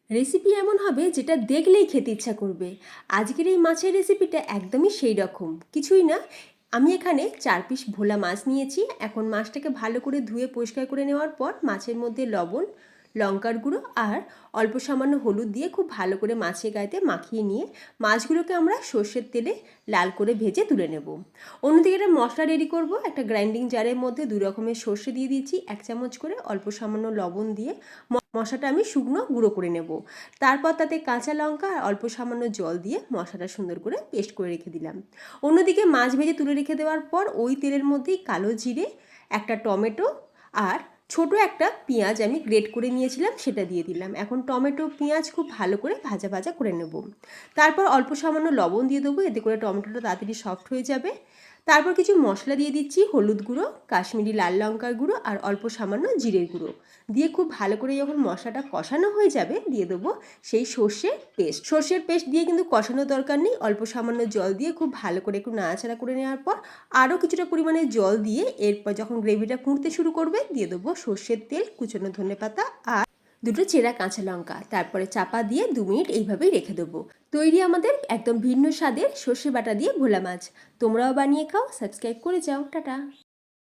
Recipe এমন হবে যেটা দেখলেই খেতে ইচ্ছা করবে। আজকের এই মাছের রেসিপিটা একদমই সেই রকম কিছুই না। আমি এখানে 4 পিস ভোলা মাছ নিয়েছি। এখন মাছটাকে ভালো করে ধুয়ে পরিষ্কার করে নেওয়ার পর মাছের মধ্যে লবণ, লঙ্কার গুঁড়ো আর অল্প সামান্য হলুদ দিয়ে খুব ভালো করে মাছের গায়েতে মাখিয়ে নিয়ে মাছগুলোকে আমরা সর্ষের তেলে লাল করে ভেজে তুলে নেব। অন্যদিকে একটা মশলা রেডি করব। একটা গ্রাইন্ডিং জারের মধ্যে 2 রকমের সর্ষে দিয়ে দিয়েছি, 1 চামচ করে অল্প সামান্য লবণ দিয়ে মশলাটা আমি শুকনো গুঁড়ো করে নেব। তারপর তাতে কাঁচা লঙ্কা আর অল্প সামান্য জল দিয়ে মশলাটা সুন্দর করে পেস্ট করে রেখে দিলাম। অন্যদিকে মাছ ভেজে তুলে রেখে দেওয়ার পর ওই তেলের মধ্যেই কালো জিরে, একটা টমেটো আর ছোট একটা পেঁয়াজ আমি গ্রেট করে নিয়েছিলাম সেটা দিয়ে দিলাম। এখন টমেটো পেঁয়াজ খুব ভালো করে ভাজা ভাজা করে নেব। তারপর অল্প সামান্য লবণ দিয়ে দেবো, এতে করে টমেটোটা তাড়াতাড়ি সফট হয়ে যাবে। তারপর কিছু মশলা দিয়ে দিচ্ছি, হলুদ গুঁড়ো, কাশ্মীরি লাল লঙ্কার গুঁড়ো আর অল্প সামান্য জিরের গুঁড়ো দিয়ে খুব ভালো করে যখন মশলাটা কষানো হয়ে যাবে দিয়ে দেবো সেই সর্ষের পেস্ট দিয়ে কিন্তু কষানোর দরকার নেই। অল্প সামান্য জল দিয়ে খুব ভালো করে একটু নাড়াচাড়া করে নেওয়ার পর আরও কিছুটা পরিমাণে জল দিয়ে এরপর যখন গ্রেভিটা ফুটতে শুরু করবে দিয়ে দেবো সর্ষের তেল, কুচনো ধনেপাতা আর দুটো চেরা কাঁচা লঙ্কা। তারপরে চাপা দিয়ে 2 মিনিট এইভাবেই রেখে দেবো। তৈরি আমাদের একদম ভিন্ন স্বাদের সর্ষে বাটা দিয়ে ভোলা মাছ। তোমরাও বানিয়ে খাও, সাবস্ক্রাইব করে যাও। টাটা।